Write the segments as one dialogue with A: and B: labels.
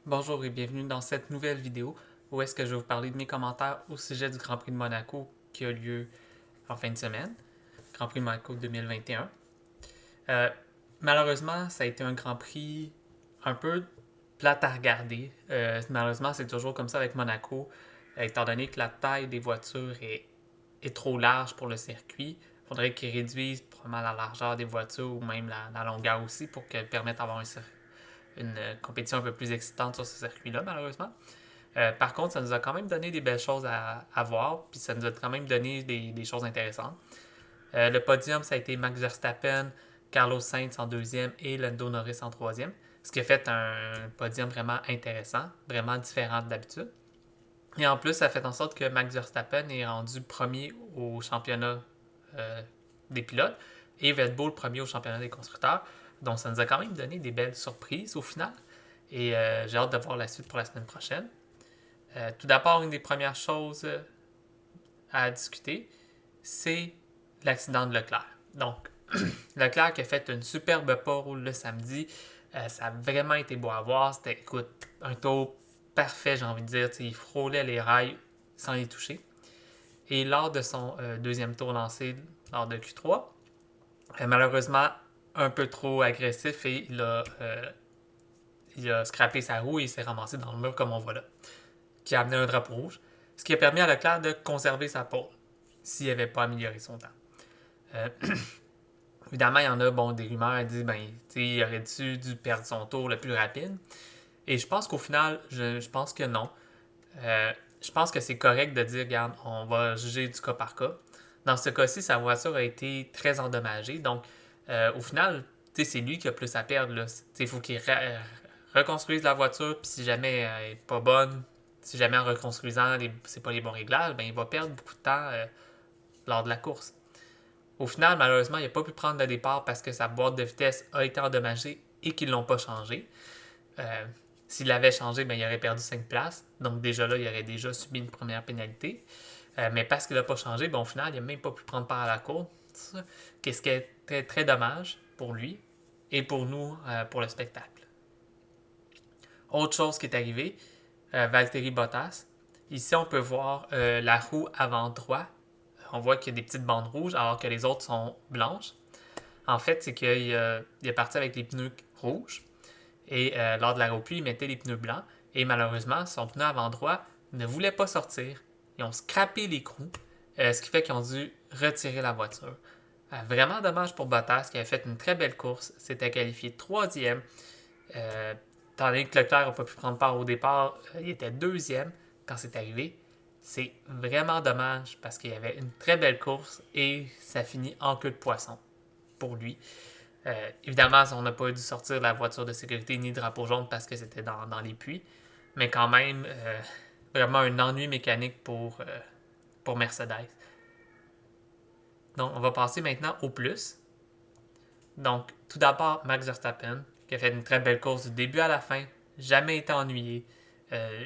A: Bonjour et bienvenue dans cette nouvelle vidéo où est-ce que je vais vous parler de mes commentaires au sujet du Grand Prix de Monaco qui a lieu en fin de semaine, Grand Prix de Monaco 2021. Euh, Malheureusement, ça a été un Grand Prix un peu plate à regarder. Malheureusement, c'est toujours comme ça avec Monaco, étant donné que la taille des voitures est trop large pour le circuit. Il faudrait qu'ils réduisent probablement la largeur des voitures ou même la longueur aussi pour qu'elles permettent d'avoir une compétition un peu plus excitante sur ce circuit-là, malheureusement. Par contre, ça nous a quand même donné des belles choses à voir, puis ça nous a quand même donné des choses intéressantes. Le podium, ça a été Max Verstappen, Carlos Sainz en deuxième et Lando Norris en troisième, ce qui a fait un podium vraiment intéressant, vraiment différent d'habitude. Et en plus, ça a fait en sorte que Max Verstappen est rendu premier au championnat euh, des pilotes et Red Bull premier au championnat des constructeurs. Donc ça nous a quand même donné des belles surprises au final. Et j'ai hâte de voir la suite pour la semaine prochaine. Tout d'abord, une des premières choses à discuter, c'est l'accident de Leclerc. Donc, Leclerc qui a fait une superbe pole le samedi. Ça a vraiment été beau à voir. C'était, écoute, un tour parfait, j'ai envie de dire. Il frôlait les rails sans les toucher. Et lors de son deuxième tour lancé lors de Q3, malheureusement, un peu trop agressif et il a scrappé sa roue et il s'est ramassé dans le mur comme on voit là, qui a amené un drapeau rouge, ce qui a permis à Leclerc de conserver sa pole s'il n'avait pas amélioré son temps. Euh, Évidemment, il y en a des rumeurs qui disent il aurait dû perdre son tour le plus rapide. Et je pense qu'au final, je pense que non. Je pense que c'est correct de dire, regarde, on va juger du cas par cas. Dans ce cas-ci, sa voiture a été très endommagée. Donc, au final, c'est lui qui a plus à perdre. Il faut qu'il reconstruise la voiture. Puis si jamais elle n'est pas bonne, si jamais en reconstruisant, c'est pas les bons réglages, il va perdre beaucoup de temps lors de la course. Au final, malheureusement, il n'a pas pu prendre le départ parce que sa boîte de vitesse a été endommagée et qu'ils ne l'ont pas changé. Euh, S'il l'avait changé, il aurait perdu 5 places. Donc déjà là, il aurait déjà subi une première pénalité. Mais parce qu'il n'a pas changé, au final, il n'a même pas pu prendre part à la course. Qu'est-ce qui est très, très dommage pour lui et pour nous, pour le spectacle. Autre chose qui est arrivée, Valtteri Bottas. Ici, on peut voir la roue avant droit. On voit qu'il y a des petites bandes rouges alors que les autres sont blanches. En fait, c'est qu'il est parti avec les pneus rouges et lors de la repli, il mettait les pneus blancs et malheureusement, son pneu avant droit ne voulait pas sortir. Ils ont scrappé l'écrou, ce qui fait qu'ils ont dû retirer la voiture. Vraiment dommage pour Bottas qui avait fait une très belle course, s'était qualifié troisième. Euh, Tandis que Leclerc n'a pas pu prendre part au départ, il était deuxième quand c'est arrivé. C'est vraiment dommage parce qu'il y avait une très belle course et ça finit en queue de poisson pour lui. Évidemment, on n'a pas dû sortir la voiture de sécurité ni drapeau jaune parce que c'était dans les puits. Mais quand même, vraiment un ennui mécanique pour Mercedes. Donc, on va passer maintenant au plus. Donc, tout d'abord, Max Verstappen, qui a fait une très belle course du début à la fin, jamais été ennuyé, euh,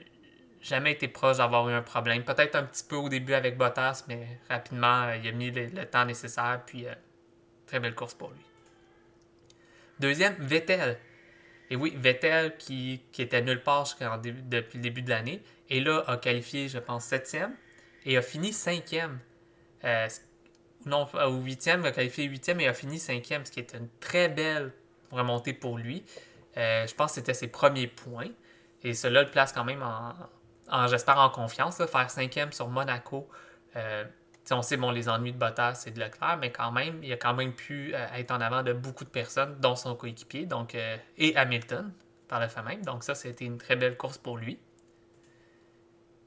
A: jamais été proche d'avoir eu un problème. Peut-être un petit peu au début avec Bottas, mais rapidement, il a mis le temps nécessaire, puis très belle course pour lui. Deuxième, Vettel. Et oui, Vettel qui était nulle part depuis le début de l'année, et là a qualifié, je pense, septième, et a fini cinquième. Euh, non, au huitième, il a qualifié huitième et a fini cinquième, ce qui est une très belle remontée pour lui. Je pense que c'était ses premiers points. Et cela le place quand même j'espère, en confiance. Là, faire cinquième sur Monaco. Euh, on sait, les ennuis de Bottas et de Leclerc, mais quand même, il a quand même pu être en avant de beaucoup de personnes, dont son coéquipier, et Hamilton, par le fait même. Donc ça, c'était une très belle course pour lui.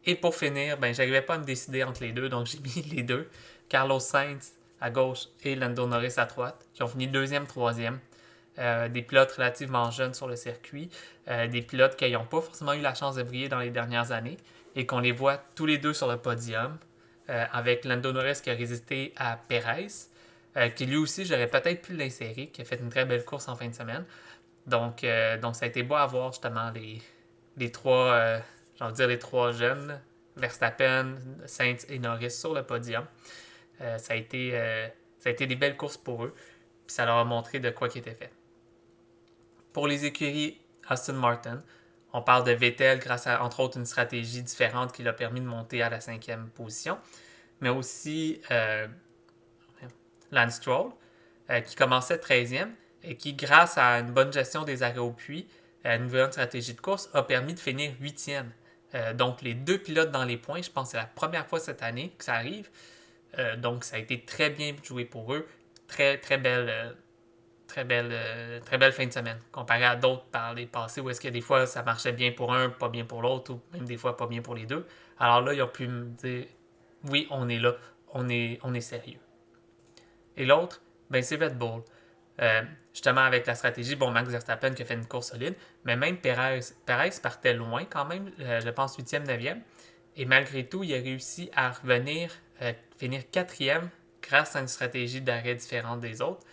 A: Et pour finir, j'arrivais pas à me décider entre les deux, donc j'ai mis les deux. Carlos Sainz à gauche et Lando Norris à droite, qui ont fini deuxième, troisième. Des pilotes relativement jeunes sur le circuit, des pilotes qui n'ont pas forcément eu la chance de briller dans les dernières années et qu'on les voit tous les deux sur le podium, avec Lando Norris qui a résisté à Perez, qui lui aussi j'aurais peut-être pu l'insérer, qui a fait une très belle course en fin de semaine. Donc ça a été beau à voir justement les trois, j'ai envie de dire les trois jeunes, Verstappen, Sainz et Norris sur le podium. Ça a été des belles courses pour eux, puis ça leur a montré de quoi qui était fait. Pour les écuries Aston Martin, On parle de Vettel grâce à, entre autres, une stratégie différente qui l'a permis de monter à la 5e position, mais aussi Lance Stroll, qui commençait 13e et qui, grâce à une bonne gestion des arrêts au puits, une bonne stratégie de course, a permis de finir 8e. Donc, les deux pilotes dans les points, je pense que c'est la première fois cette année que ça arrive. Donc, ça a été très bien joué pour eux. Très, très belle, très belle fin de semaine, comparé à d'autres par les passés où est-ce que des fois ça marchait bien pour un, pas bien pour l'autre, ou même des fois pas bien pour les deux. Alors là, ils ont pu me dire oui, on est là, on est sérieux. Et l'autre, ben c'est Red Bull. Justement, avec la stratégie, bon, Max Verstappen qui a fait une course solide, mais même Perez partait loin quand même, je pense 8e, 9e. Et malgré tout, il a réussi à revenir, finir 4e grâce à une stratégie d'arrêt différente des autres.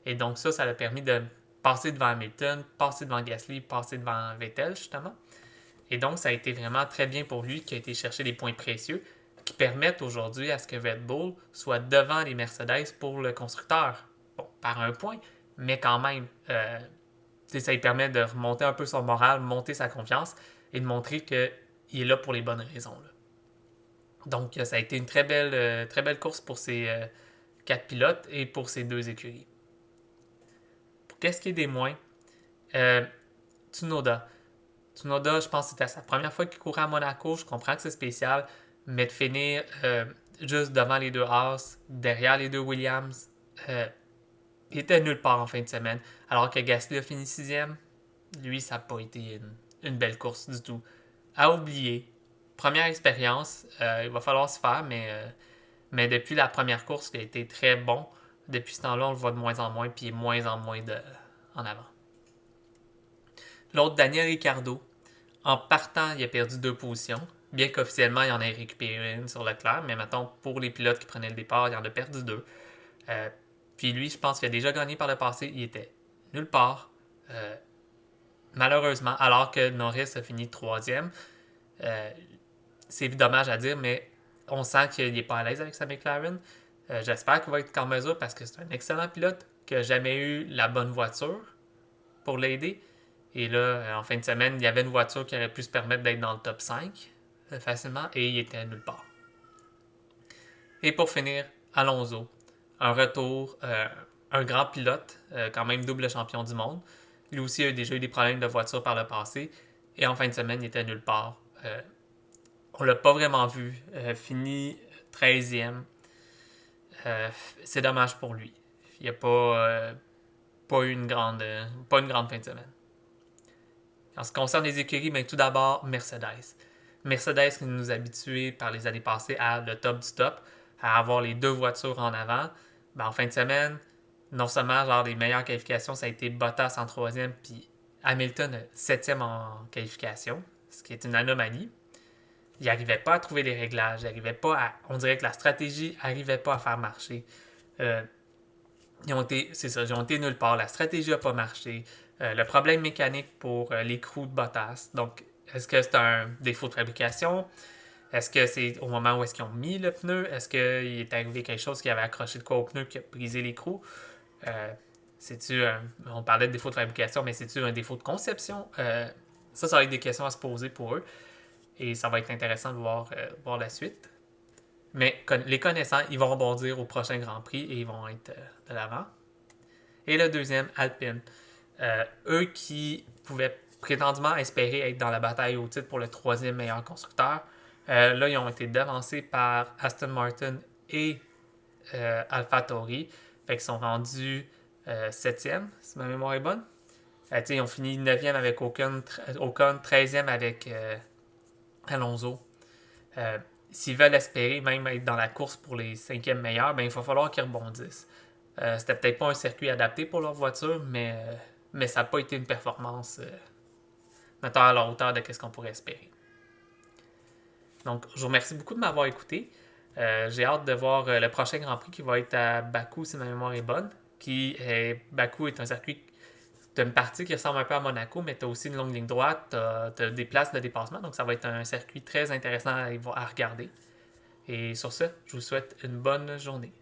A: Et donc ça l'a permis de passer devant Hamilton, passer devant Gasly, passer devant Vettel, justement. Et donc, ça a été vraiment très bien pour lui qui a été chercher des points précieux qui permettent aujourd'hui à ce que Red Bull soit devant les Mercedes pour le constructeur. Bon, par un point, mais quand même, ça lui permet de remonter un peu son moral, monter sa confiance et de montrer qu'il est là pour les bonnes raisons. Là. Donc, ça a été une très belle course pour ces 4 pilotes et pour ces 2 écuries. Pour qu'est-ce qui est des moins, euh, Tsunoda. Tsunoda, je pense que c'était sa première fois qu'il courait à Monaco. Je comprends que c'est spécial, mais de finir juste devant les deux Haas, derrière les deux Williams, il était nulle part en fin de semaine. Alors que Gasly a fini 6e, lui, ça n'a pas été une belle course du tout. À oublier. Première expérience, il va falloir se faire, mais depuis la première course, qui a été très bon, depuis ce temps-là, on le voit de moins en moins, puis il est moins en moins en avant. L'autre, Daniel Ricciardo, en partant, il a perdu 2 positions. Bien qu'officiellement, il en ait récupéré une sur Leclerc, mais mettons, pour les pilotes qui prenaient le départ, il en a perdu 2. Puis lui, je pense qu'il a déjà gagné par le passé. Il était nulle part. Malheureusement, alors que Norris a fini 3e. C'est dommage à dire, mais on sent qu'il n'est pas à l'aise avec sa McLaren. J'espère qu'il va être en mesure parce que c'est un excellent pilote qui n'a jamais eu la bonne voiture pour l'aider. Et là, en fin de semaine, il y avait une voiture qui aurait pu se permettre d'être dans le top 5 facilement et il était nulle part. Et pour finir, Alonso. Un retour, un grand pilote, quand même double champion du monde. Lui aussi a déjà eu des problèmes de voiture par le passé. Et en fin de semaine, il était nulle part. On l'a pas vraiment vu. Fini 13e. C'est dommage pour lui. Il n'a pas eu pas une grande fin de semaine. En ce qui concerne les écuries, mais tout d'abord, Mercedes. Mercedes qui nous a habitués par les années passées à le top du top, à avoir les 2 voitures en avant. Ben, en fin de semaine, non seulement genre les meilleures qualifications, ça a été Bottas en 3e, puis Hamilton 7e en qualification, ce qui est une anomalie. Il n'arrivait pas à trouver les réglages, on dirait que la stratégie n'arrivait pas à faire marcher. Ils ont été nulle part. La stratégie n'a pas marché. Le problème mécanique pour l'écrou de Bottas. Donc, est-ce que c'est un défaut de fabrication? Est-ce que c'est au moment où est-ce qu'ils ont mis le pneu? Est-ce qu'il est arrivé quelque chose qui avait accroché de quoi au pneu qui a brisé l'écrou? On parlait de défaut de fabrication, mais c'est-tu un défaut de conception? Ça va être des questions à se poser pour eux. Et ça va être intéressant de voir la suite. Mais les connaissants, ils vont rebondir au prochain Grand Prix et ils vont être de l'avant. Et le deuxième, Alpine. Eux qui pouvaient prétendument espérer être dans la bataille au titre pour le 3e meilleur constructeur, là, ils ont été devancés par Aston Martin et AlphaTauri. Fait qu'ils sont rendus 7e, si ma mémoire est bonne. Ils ont fini 9e avec Ocon, 13e avec Alonso. S'ils veulent espérer même être dans la course pour les 5e meilleurs, ben, il va falloir qu'ils rebondissent. C'était peut-être pas un circuit adapté pour leur voiture, mais ça n'a pas été une performance mettons à la hauteur de ce qu'on pourrait espérer. Donc, je vous remercie beaucoup de m'avoir écouté. J'ai hâte de voir le prochain Grand Prix qui va être à Bakou, si ma mémoire est bonne. Bakou est un circuit, tu as une partie qui ressemble un peu à Monaco, mais tu as aussi une longue ligne droite, tu as des places de dépassement, donc ça va être un circuit très intéressant à regarder. Et sur ce, je vous souhaite une bonne journée.